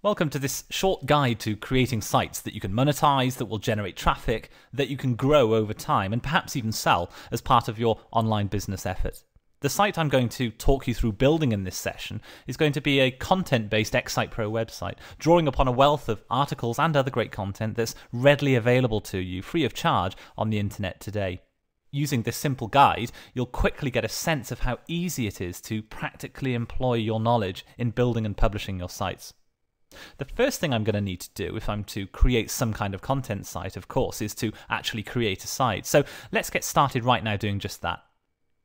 Welcome to this short guide to creating sites that you can monetize, that will generate traffic, that you can grow over time, and perhaps even sell as part of your online business effort. The site I'm going to talk you through building in this session is going to be a content-based XSitePro website, drawing upon a wealth of articles and other great content that's readily available to you, free of charge, on the internet today. Using this simple guide, you'll quickly get a sense of how easy it is to practically employ your knowledge in building and publishing your sites. The first thing I'm going to need to do if I'm to create some kind of content site, of course, is to actually create a site. So let's get started right now doing just that.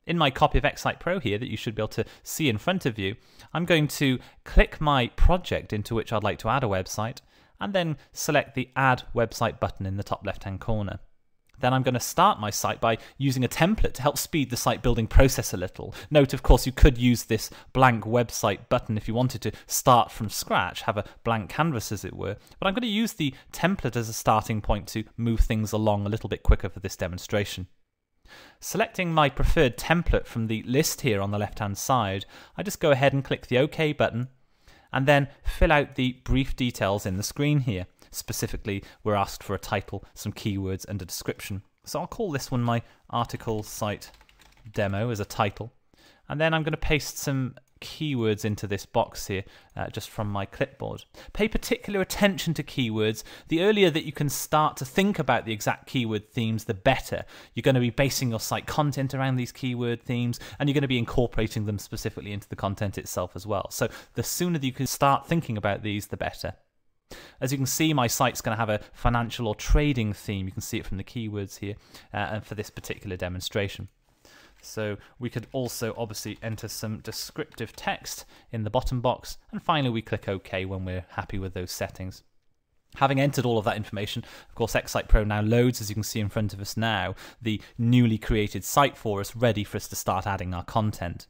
In my copy of XSitePro here that you should be able to see in front of you, I'm going to click my project into which I'd like to add a website and then select the Add Website button in the top left-hand corner. Then I'm going to start my site by using a template to help speed the site building process a little. Note, of course, you could use this blank website button if you wanted to start from scratch, have a blank canvas as it were. But I'm going to use the template as a starting point to move things along a little bit quicker for this demonstration. Selecting my preferred template from the list here on the left-hand side, I just go ahead and click the OK button and then fill out the brief details in the screen here. Specifically, we're asked for a title, some keywords, and a description. So I'll call this one my article site demo as a title. And then I'm going to paste some keywords into this box here, just from my clipboard. Pay particular attention to keywords. The earlier that you can start to think about the exact keyword themes, the better. You're going to be basing your site content around these keyword themes, and you're going to be incorporating them specifically into the content itself as well. So the sooner that you can start thinking about these, the better. As you can see, my site's going to have a financial or trading theme. You can see it from the keywords here, and for this particular demonstration. So we could also obviously enter some descriptive text in the bottom box, and finally we click OK when we're happy with those settings. Having entered all of that information, of course, XSitePro now loads, as you can see in front of us now, the newly created site for us, ready for us to start adding our content.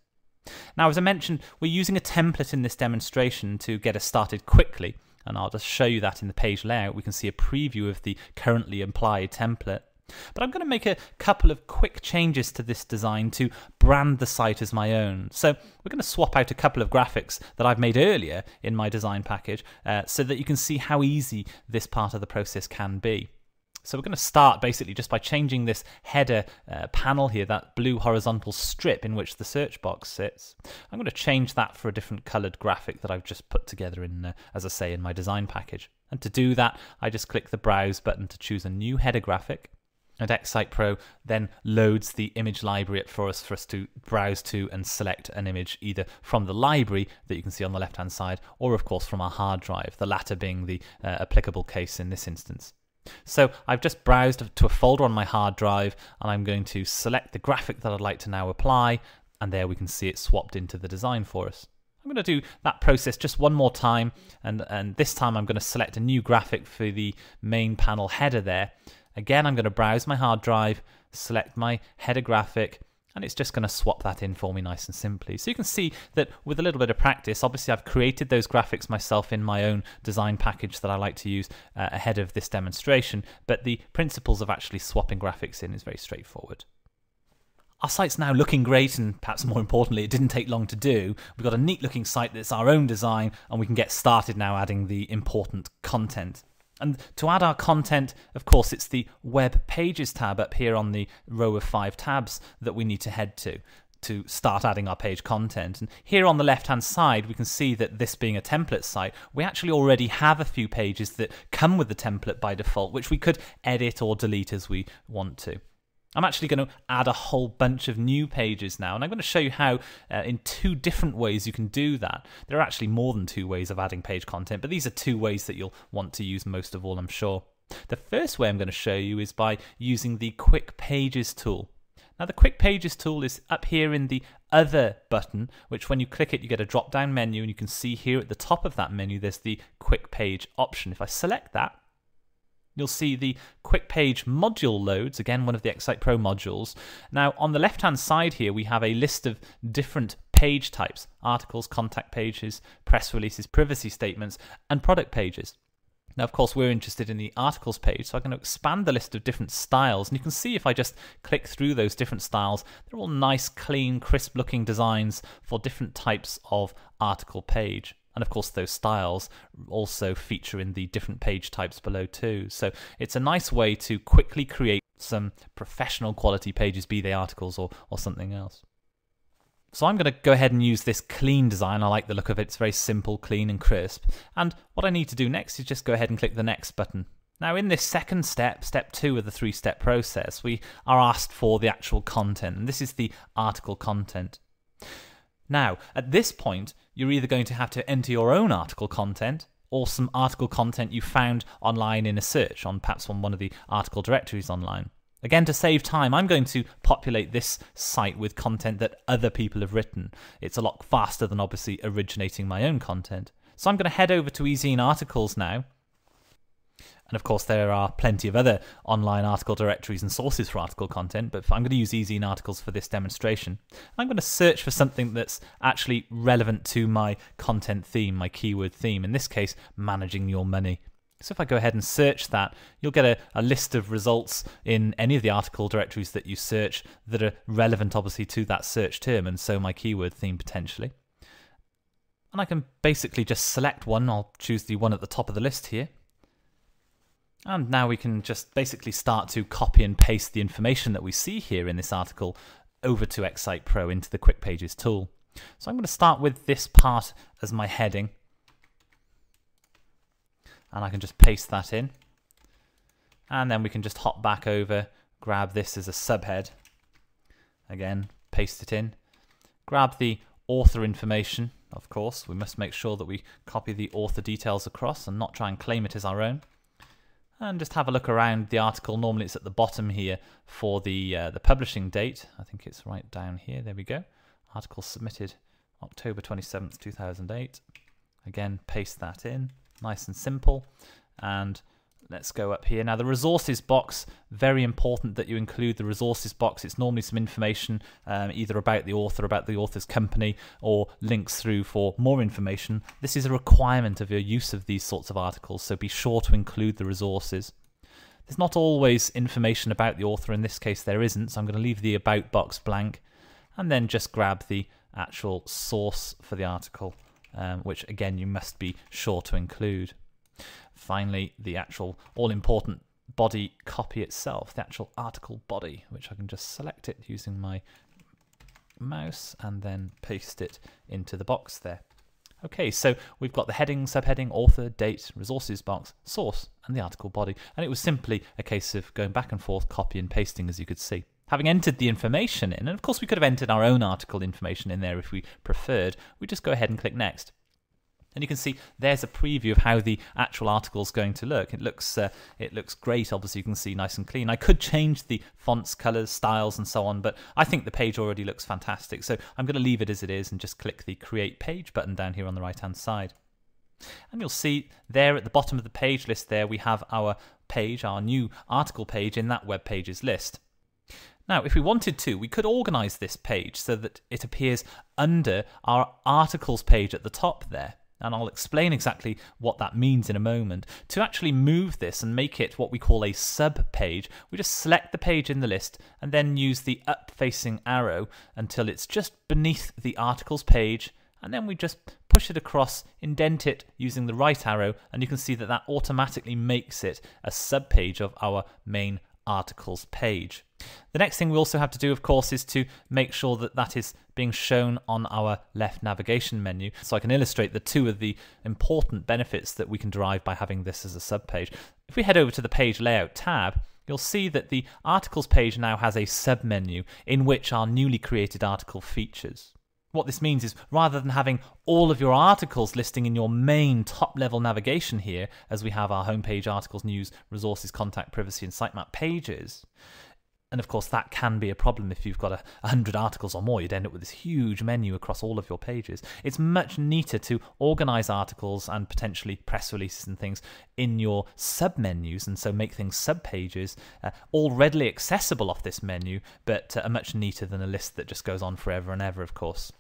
Now, as I mentioned, we're using a template in this demonstration to get us started quickly. And I'll just show you that in the page layout. We can see a preview of the currently applied template. But I'm going to make a couple of quick changes to this design to brand the site as my own. So we're going to swap out a couple of graphics that I've made earlier in my design package so that you can see how easy this part of the process can be. So we're going to start basically just by changing this header panel here, that blue horizontal strip in which the search box sits. I'm going to change that for a different coloured graphic that I've just put together in, as I say, in my design package. And to do that, I just click the Browse button to choose a new header graphic. And XSitePro then loads the image library for us to browse to and select an image either from the library that you can see on the left-hand side, or of course from our hard drive, the latter being the applicable case in this instance. So I've just browsed to a folder on my hard drive, and I'm going to select the graphic that I'd like to now apply, and there we can see it swapped into the design for us. I'm going to do that process just one more time, and this time I'm going to select a new graphic for the main panel header there. Again, I'm going to browse my hard drive, select my header graphic, and it's just going to swap that in for me nice and simply. So you can see that with a little bit of practice, obviously I've created those graphics myself in my own design package that I like to use ahead of this demonstration, but the principles of actually swapping graphics in is very straightforward. Our site's now looking great, and perhaps more importantly, it didn't take long to do. We've got a neat looking site that's our own design, and we can get started now adding the important content. And to add our content, of course, it's the Web Pages tab up here on the row of 5 tabs that we need to head to start adding our page content. And here on the left-hand side, we can see that this being a template site, we actually already have a few pages that come with the template by default, which we could edit or delete as we want to. I'm actually going to add a whole bunch of new pages now, and I'm going to show you how in 2 different ways you can do that. There are actually more than 2 ways of adding page content, but these are 2 ways that you'll want to use most of all, I'm sure. The first way I'm going to show you is by using the Quick Pages tool. Now, the Quick Pages tool is up here in the Other button, which when you click it, you get a drop-down menu, and you can see here at the top of that menu, there's the Quick Page option. If I select that, you'll see the Quick Page module loads, again one of the XSitePro modules. Now on the left hand side here we have a list of different page types: articles, contact pages, press releases, privacy statements, and product pages. Now of course we're interested in the articles page, so I'm going to expand the list of different styles, and you can see if I just click through those different styles, they're all nice, clean, crisp looking designs for different types of article page. And of course, those styles also feature in the different page types below too. So it's a nice way to quickly create some professional quality pages, be they articles or something else. So I'm going to go ahead and use this clean design. I like the look of it. It's very simple, clean and crisp. And what I need to do next is just go ahead and click the next button. Now in this second step, step 2 of the 3-step process, we are asked for the actual content. And this is the article content. Now, at this point, you're either going to have to enter your own article content or some article content you found online in a search on perhaps on one of the article directories online. Again, to save time, I'm going to populate this site with content that other people have written. It's a lot faster than obviously originating my own content. So I'm going to head over to eZine Articles now. And of course, there are plenty of other online article directories and sources for article content, but I'm going to use eZine Articles for this demonstration. I'm going to search for something that's actually relevant to my content theme, my keyword theme, in this case, managing your money. So if I go ahead and search that, you'll get a list of results in any of the article directories that you search that are relevant, obviously, to that search term, and so my keyword theme potentially. And I can basically just select one. I'll choose the one at the top of the list here. And now we can just basically start to copy and paste the information that we see here in this article over to XSitePro into the Quick Pages tool. So I'm going to start with this part as my heading. And I can just paste that in. And then we can just hop back over, grab this as a subhead. Again, paste it in. Grab the author information, of course. We must make sure that we copy the author details across and not try and claim it as our own. And just have a look around the article. Normally it's at the bottom here for the publishing date. I think it's right down here. There we go. Article submitted October 27th, 2008. Again, paste that in. Nice and simple. And let's go up here. Now the resources box, very important that you include the resources box. It's normally some information either about the author's company, or links through for more information. This is a requirement of your use of these sorts of articles, so be sure to include the resources. There's not always information about the author. In this case there isn't, so I'm going to leave the about box blank and then just grab the actual source for the article, which again you must be sure to include. Finally, the actual all-important body copy itself, the actual article body, which I can just select it using my mouse and then paste it into the box there. Okay, so we've got the heading, subheading, author, date, resources box, source, and the article body. And it was simply a case of going back and forth, copy and pasting, as you could see. Having entered the information in, and of course we could have entered our own article information in there if we preferred, we just go ahead and click next. And you can see there's a preview of how the actual article is going to look. It looks great. Obviously, you can see nice and clean. I could change the fonts, colors, styles, and so on, but I think the page already looks fantastic. So I'm going to leave it as it is and just click the Create Page button down here on the right-hand side. And you'll see there at the bottom of the page list there, we have our page, our new article page in that web pages list. Now, if we wanted to, we could organize this page so that it appears under our articles page at the top there. And I'll explain exactly what that means in a moment. To actually move this and make it what we call a sub-page, we just select the page in the list and then use the up-facing arrow until it's just beneath the articles page, and then we just push it across, indent it using the right arrow, and you can see that that automatically makes it a sub-page of our main articles page. The next thing we also have to do, of course, is to make sure that that is being shown on our left navigation menu, so I can illustrate the two of the important benefits that we can derive by having this as a sub-page. If we head over to the Page Layout tab, you'll see that the Articles page now has a sub-menu in which our newly created article features. What this means is, rather than having all of your articles listing in your main top-level navigation here, as we have our homepage, articles, news, resources, contact, privacy, and sitemap pages, and of course that can be a problem if you've got 100 articles or more. You'd end up with this huge menu across all of your pages. It's much neater to organize articles and potentially press releases and things in your sub-menus, and so make things sub-pages, all readily accessible off this menu, but much neater than a list that just goes on forever and ever, of course.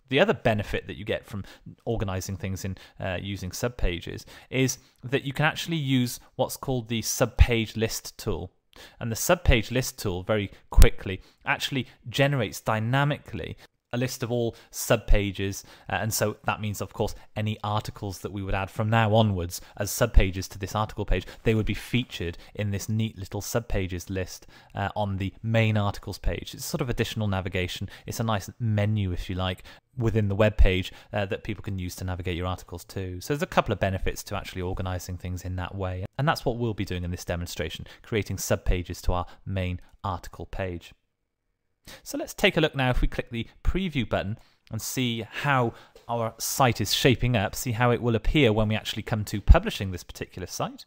The other benefit that you get from organizing things in using subpages is that you can actually use what's called the subpage list tool. And the subpage list tool very quickly actually generates dynamically a list of all subpages, and so that means, of course, any articles that we would add from now onwards as subpages to this article page, they would be featured in this neat little subpages list on the main articles page. It's sort of additional navigation. It's a nice menu, if you like, within the web page that people can use to navigate your articles too. So there's a couple of benefits to actually organizing things in that way, and that's what we'll be doing in this demonstration, creating subpages to our main article page. So let's take a look now if we click the preview button and see how our site is shaping up, see how it will appear when we actually come to publishing this particular site.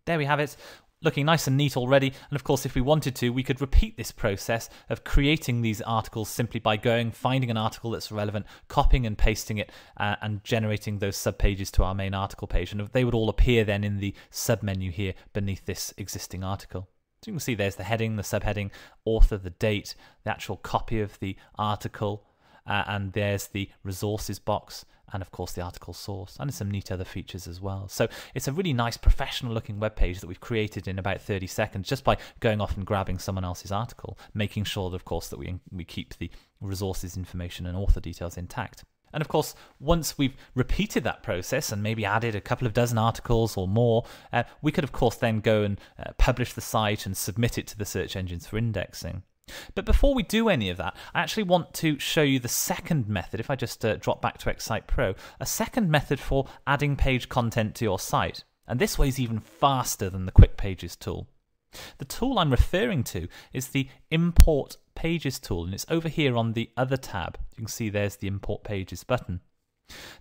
There we have it, looking nice and neat already. And of course, if we wanted to, we could repeat this process of creating these articles simply by finding an article that's relevant, copying and pasting it, and generating those subpages to our main article page. And they would all appear then in the submenu here beneath this existing article. So you can see there's the heading, the subheading, author, the date, the actual copy of the article, and there's the resources box, and of course the article source, and some neat other features as well. So it's a really nice professional looking web page that we've created in about 30 seconds just by going off and grabbing someone else's article, making sure that, of course, that we keep the resources information and author details intact. And of course, once we've repeated that process and maybe added a couple of dozen articles or more, we could of course then go and publish the site and submit it to the search engines for indexing. But before we do any of that, I actually want to show you the second method. If I just drop back to XSitePro, a second method for adding page content to your site. And this way is even faster than the Quick Pages tool. The tool I'm referring to is the Import Pages tool, and it's over here on the other tab. You can see there's the Import Pages button.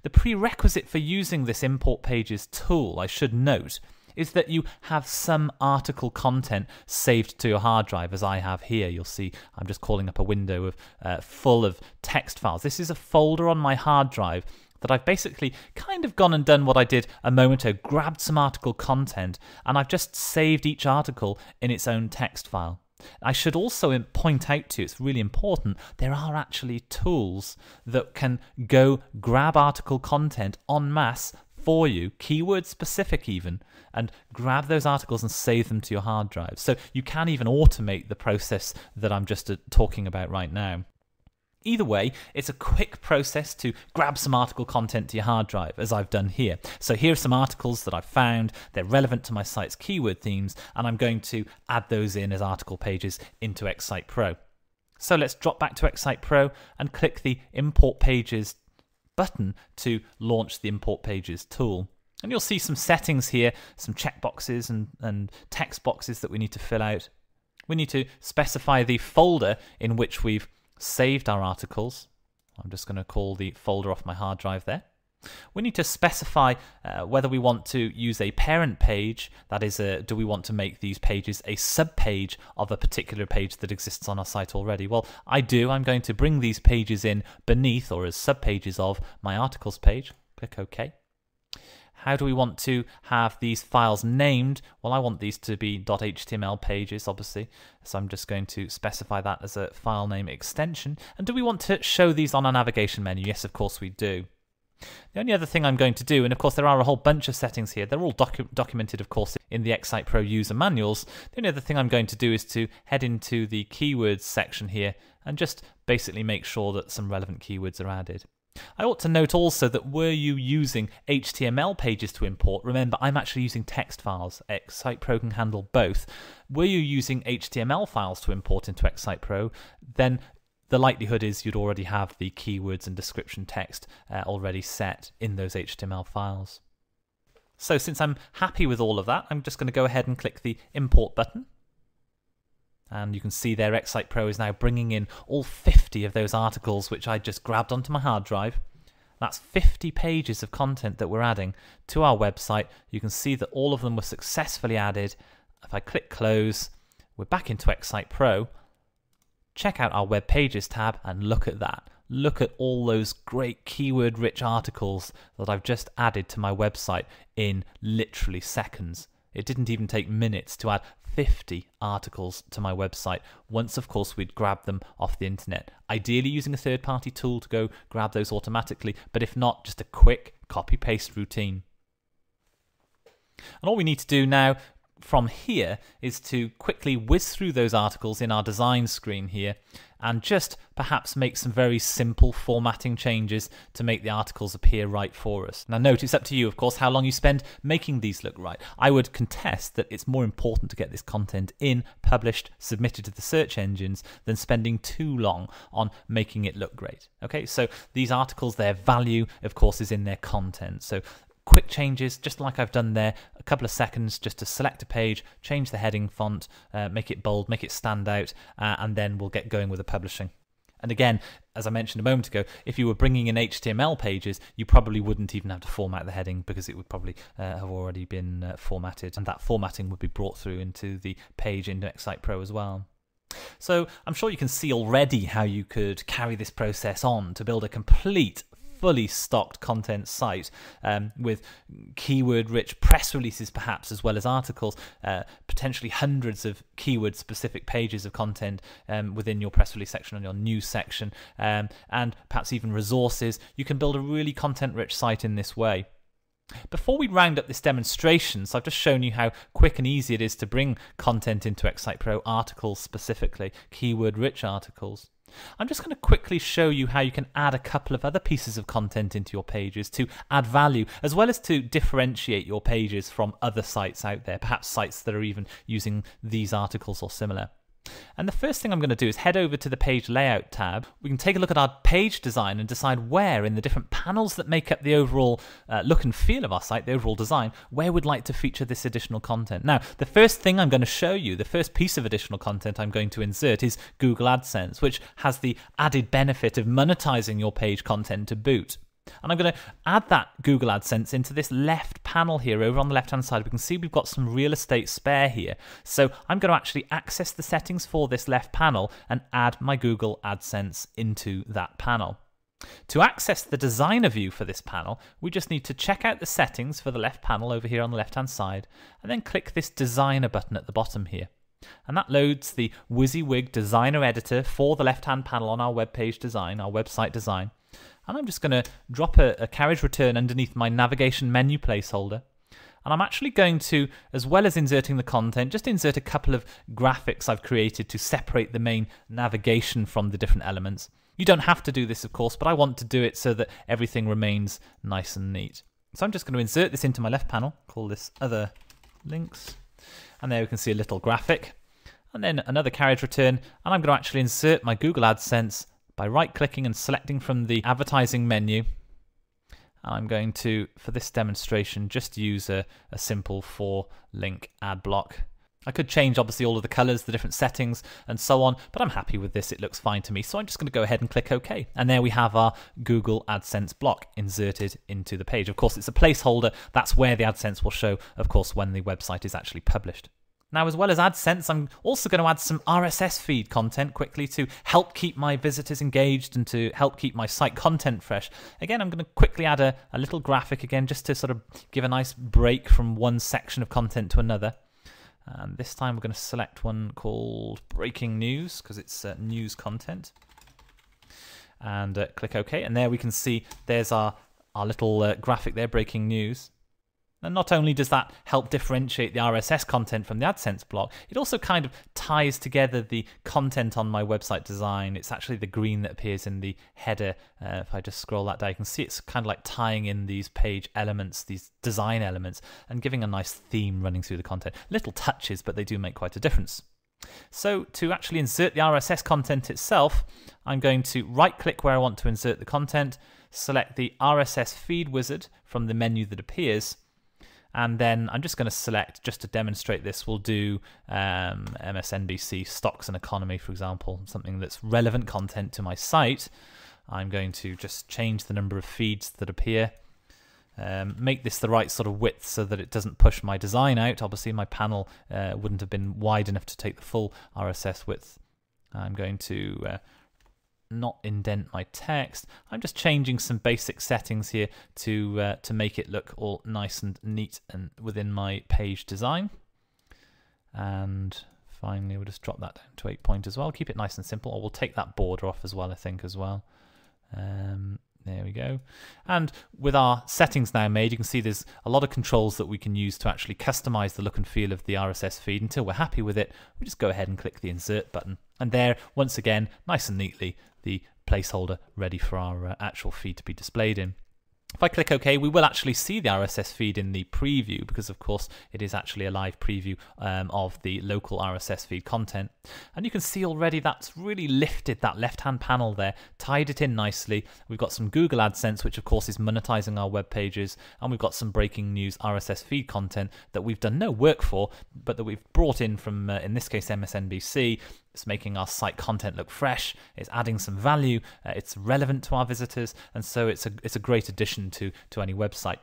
The prerequisite for using this Import Pages tool, I should note, is that you have some article content saved to your hard drive, as I have here. You'll see I'm just calling up a window of full of text files. This is a folder on my hard drive that I've basically kind of gone and done what I did a moment ago, grabbed some article content, and I've just saved each article in its own text file. I should also point out to you, it's really important, there are actually tools that can go grab article content en masse for you, keyword specific even, and grab those articles and save them to your hard drive. So you can even automate the process that I'm just talking about right now. Either way, it's a quick process to grab some article content to your hard drive, as I've done here. So here are some articles that I've found. They're relevant to my site's keyword themes, and I'm going to add those in as article pages into XSitePro. So let's drop back to XSitePro and click the Import Pages button to launch the Import Pages tool. And you'll see some settings here, some checkboxes and text boxes that we need to fill out. We need to specify the folder in which we've saved our articles. I'm just going to call the folder off my hard drive there. We need to specify whether we want to use a parent page, that is, do we want to make these pages a subpage of a particular page that exists on our site already? Well, I do. I'm going to bring these pages in beneath or as subpages of my articles page. Click OK. How do we want to have these files named? Well, I want these to be .html pages, obviously, so I'm just going to specify that as a file name extension. And do we want to show these on our navigation menu? Yes, of course we do. The only other thing I'm going to do, and of course there are a whole bunch of settings here, they're all documented, of course, in the XSitePro user manuals. The only other thing I'm going to do is to head into the keywords section here and just basically make sure that some relevant keywords are added. I ought to note also that were you using HTML pages to import, remember I'm actually using text files. XSitePro can handle both. Were you using HTML files to import into XSitePro, then the likelihood is you'd already have the keywords and description text already set in those HTML files. So since I'm happy with all of that, I'm just going to go ahead and click the Import button. And you can see there XSitePro is now bringing in all 50 of those articles which I just grabbed onto my hard drive. That's 50 pages of content that we're adding to our website. You can see that all of them were successfully added. If I click Close, we're back into XSitePro. Check out our Web Pages tab and look at that. Look at all those great keyword-rich articles that I've just added to my website in literally seconds. It didn't even take minutes to add 50 articles to my website, once of course we'd grab them off the internet. Ideally using a third-party tool to go grab those automatically, but if not, just a quick copy-paste routine. And all we need to do now from here is to quickly whiz through those articles in our design screen here and just perhaps make some very simple formatting changes to make the articles appear right for us. Now note, it's up to you, of course, how long you spend making these look right. I would contest that it's more important to get this content in, published, submitted to the search engines than spending too long on making it look great. Okay, so these articles, their value, of course, is in their content. So quick changes, just like I've done there, a couple of seconds just to select a page, change the heading font, make it bold, make it stand out, and then we'll get going with the publishing. And again, as I mentioned a moment ago, if you were bringing in HTML pages, you probably wouldn't even have to format the heading because it would probably have already been formatted, and that formatting would be brought through into the page into XSitePro as well. So I'm sure you can see already how you could carry this process on to build a complete fully stocked content site with keyword-rich press releases perhaps, as well as articles, potentially hundreds of keyword-specific pages of content within your press release section and your news section, and perhaps even resources. You can build a really content-rich site in this way. Before we round up this demonstration, so I've just shown you how quick and easy it is to bring content into XSitePro, articles specifically, keyword-rich articles. I'm just going to quickly show you how you can add a couple of other pieces of content into your pages to add value, as well as to differentiate your pages from other sites out there, perhaps sites that are even using these articles or similar. And the first thing I'm going to do is head over to the Page Layout tab. We can take a look at our page design and decide where in the different panels that make up the overall look and feel of our site, the overall design, where we'd like to feature this additional content. Now, the first thing I'm going to show you, the first piece of additional content I'm going to insert is Google AdSense, which has the added benefit of monetizing your page content to boot. And I'm going to add that Google AdSense into this left panel here over on the left hand side. We can see we've got some real estate spare here. So I'm going to actually access the settings for this left panel and add my Google AdSense into that panel. To access the designer view for this panel, we just need to check out the settings for the left panel over here on the left hand side, and then click this designer button at the bottom here. And that loads the WYSIWYG designer editor for the left hand panel on our web page design, our website design. And I'm just going to drop a carriage return underneath my navigation menu placeholder. And I'm actually going to, as well as inserting the content, just insert a couple of graphics I've created to separate the main navigation from the different elements. You don't have to do this, of course, but I want to do it so that everything remains nice and neat. So I'm just going to insert this into my left panel, call this Other Links. And there we can see a little graphic. And then another carriage return. And I'm going to actually insert my Google AdSense by right-clicking and selecting from the advertising menu. I'm going to, for this demonstration, just use a simple 4-link ad block. I could change, obviously, all of the colors, the different settings, and so on, but I'm happy with this. It looks fine to me, so I'm just going to go ahead and click OK. And there we have our Google AdSense block inserted into the page. Of course, it's a placeholder. That's where the AdSense will show, of course, when the website is actually published. Now, as well as AdSense, I'm also going to add some RSS feed content quickly to help keep my visitors engaged and to help keep my site content fresh. Again, I'm going to quickly add a little graphic again, just to sort of give a nice break from one section of content to another. And this time we're going to select one called Breaking News, because it's news content. And click OK. And there we can see there's our little graphic there, Breaking News. And not only does that help differentiate the RSS content from the AdSense block, it also kind of ties together the content on my website design. It's actually the green that appears in the header. If I just scroll that down, you can see it's kind of like tying in these page elements, these design elements, and giving a nice theme running through the content. Little touches, but they do make quite a difference. So to actually insert the RSS content itself, I'm going to right-click where I want to insert the content, select the RSS feed wizard from the menu that appears, and then I'm just going to select, just to demonstrate this, we'll do MSNBC Stocks and Economy, for example, something that's relevant content to my site. I'm going to just change the number of feeds that appear, make this the right sort of width so that it doesn't push my design out. Obviously, my panel wouldn't have been wide enough to take the full RSS width. I'm going to not indent my text. I'm just changing some basic settings here to make it look all nice and neat and within my page design. And finally, we'll just drop that down to 8 point as well. Keep it nice and simple, or we'll take that border off as well, I think, as well. There we go. And with our settings now made, you can see there's a lot of controls that we can use to actually customize the look and feel of the RSS feed. Until we're happy with it, we just go ahead and click the insert button. And there, once again, nice and neatly, the placeholder ready for our actual feed to be displayed in. If I click OK, we will actually see the RSS feed in the preview because, of course, it is actually a live preview of the local RSS feed content. And you can see already that's really lifted that left-hand panel there, tied it in nicely. We've got some Google AdSense, which, of course, is monetizing our web pages. And we've got some breaking news RSS feed content that we've done no work for, but that we've brought in from, in this case, MSNBC. It's making our site content look fresh, it's adding some value, it's relevant to our visitors, and so it's a great addition to any website.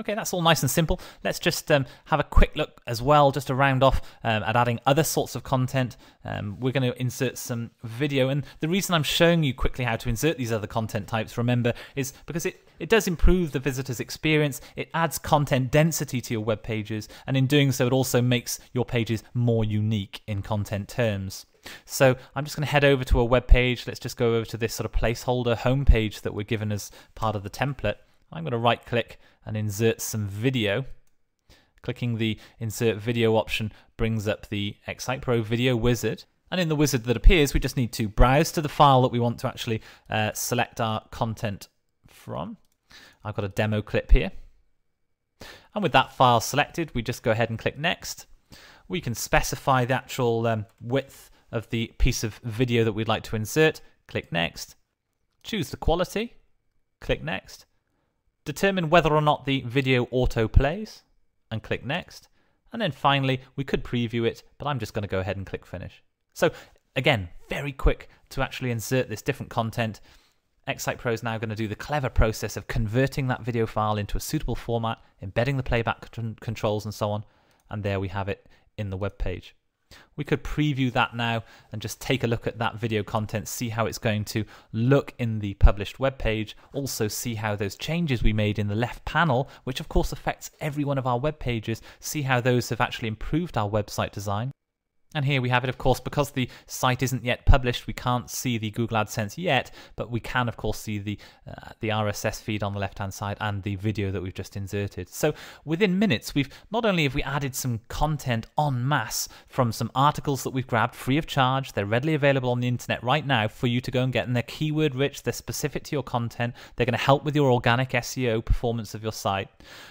Okay, that's all nice and simple. Let's just have a quick look as well, just to round off at adding other sorts of content. We're going to insert some video, and the reason I'm showing you quickly how to insert these other content types, remember, is because it does improve the visitor's experience, it adds content density to your web pages, and in doing so it also makes your pages more unique in content terms. So I'm just going to head over to a web page. Let's just go over to this sort of placeholder homepage that we're given as part of the template. I'm going to right click and insert some video. Clicking the insert video option brings up the XSitePro video wizard. And in the wizard that appears, we just need to browse to the file that we want to actually select our content from. I've got a demo clip here. And with that file selected, we just go ahead and click next. We can specify the actual width of the piece of video that we'd like to insert. Click next. Choose the quality. Click next. Determine whether or not the video auto plays, and click next. And then finally, we could preview it, but I'm just going to go ahead and click finish. So again, very quick to actually insert this different content. XSitePro is now going to do the clever process of converting that video file into a suitable format, embedding the playback controls and so on. And there we have it in the web page. We could preview that now and just take a look at that video content, see how it's going to look in the published web page, also see how those changes we made in the left panel, which of course affects every one of our web pages, see how those have actually improved our website design. And here we have it, of course, because the site isn't yet published, we can't see the Google AdSense yet, but we can, of course, see the RSS feed on the left-hand side and the video that we've just inserted. So within minutes, not only have we added some content en masse from some articles that we've grabbed free of charge, they're readily available on the internet right now for you to go and get, and they're keyword rich, they're specific to your content, they're going to help with your organic SEO performance of your site.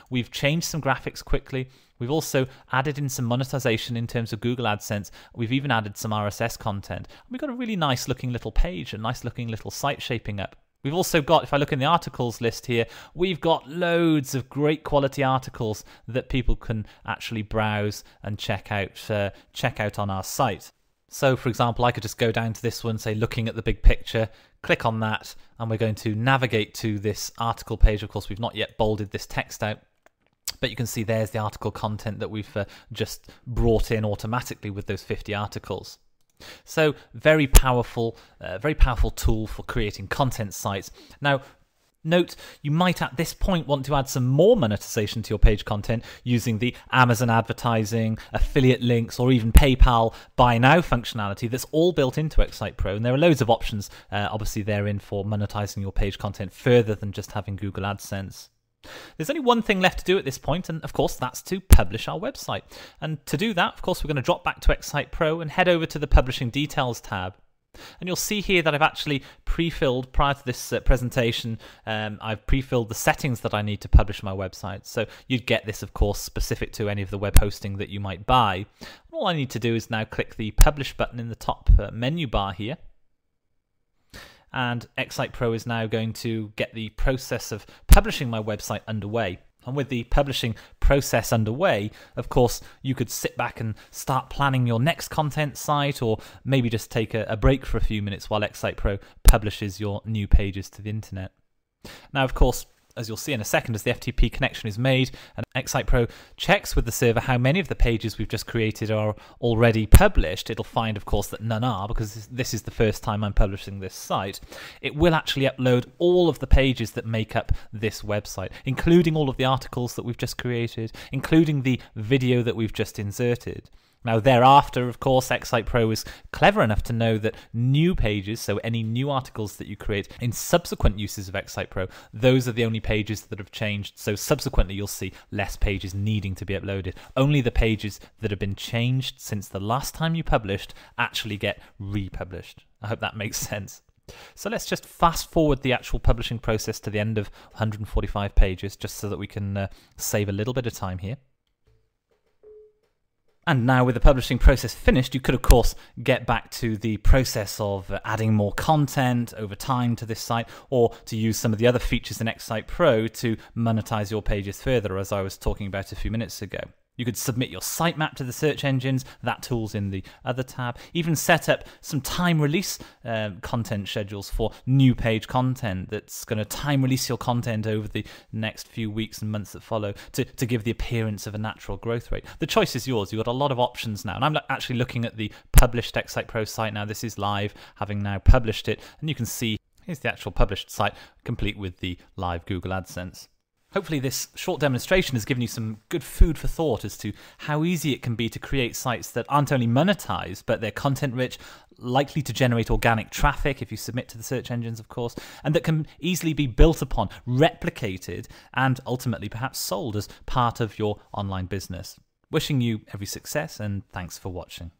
We've changed some graphics quickly. We've also added in some monetization in terms of Google AdSense. We've even added some RSS content. We've got a really nice looking little page, a nice looking little site shaping up. We've also got, if I look in the articles list here, we've got loads of great quality articles that people can actually browse and check out on our site. So, for example, I could just go down to this one, say looking at the big picture, click on that, and we're going to navigate to this article page. Of course, we've not yet bolded this text out, but you can see there's the article content that we've just brought in automatically with those 50 articles. So very powerful tool for creating content sites. Now, note, you might at this point want to add some more monetization to your page content using the Amazon advertising, affiliate links, or even PayPal buy now functionality that's all built into XSitePro. And there are loads of options, obviously, therein for monetizing your page content further than just having Google AdSense. There's only one thing left to do at this point, and of course that's to publish our website. And to do that, of course, we're going to drop back to XSitePro and head over to the Publishing Details tab. And you'll see here that I've actually pre-filled, prior to this presentation, I've pre-filled the settings that I need to publish my website. So you'd get this, of course, specific to any of the web hosting that you might buy. All I need to do is now click the Publish button in the top menu bar here. And XSitePro is now going to get the process of publishing my website underway. And with the publishing process underway, of course, you could sit back and start planning your next content site, or maybe just take a break for a few minutes while XSitePro publishes your new pages to the internet. Now, of course, as you'll see in a second, as the FTP connection is made and XSitePro checks with the server how many of the pages we've just created are already published, it'll find, of course, that none are, because this is the first time I'm publishing this site. It will actually upload all of the pages that make up this website, including all of the articles that we've just created, including the video that we've just inserted. Now, thereafter, of course, XSitePro is clever enough to know that new pages, so any new articles that you create in subsequent uses of XSitePro, those are the only pages that have changed. So subsequently, you'll see less pages needing to be uploaded. Only the pages that have been changed since the last time you published actually get republished. I hope that makes sense. So let's just fast forward the actual publishing process to the end of 145 pages, just so that we can save a little bit of time here. And now with the publishing process finished, you could, of course, get back to the process of adding more content over time to this site, or to use some of the other features in XSitePro to monetize your pages further, as I was talking about a few minutes ago. You could submit your sitemap to the search engines, that tool's in the other tab. Even set up some time release content schedules for new page content that's going to time release your content over the next few weeks and months that follow to give the appearance of a natural growth rate. The choice is yours. You've got a lot of options now. And I'm actually looking at the published XSitePro site now. This is live, having now published it. And you can see, here's the actual published site, complete with the live Google AdSense. Hopefully this short demonstration has given you some good food for thought as to how easy it can be to create sites that aren't only monetized, but they're content rich, likely to generate organic traffic if you submit to the search engines, of course, and that can easily be built upon, replicated, and ultimately perhaps sold as part of your online business. Wishing you every success, and thanks for watching.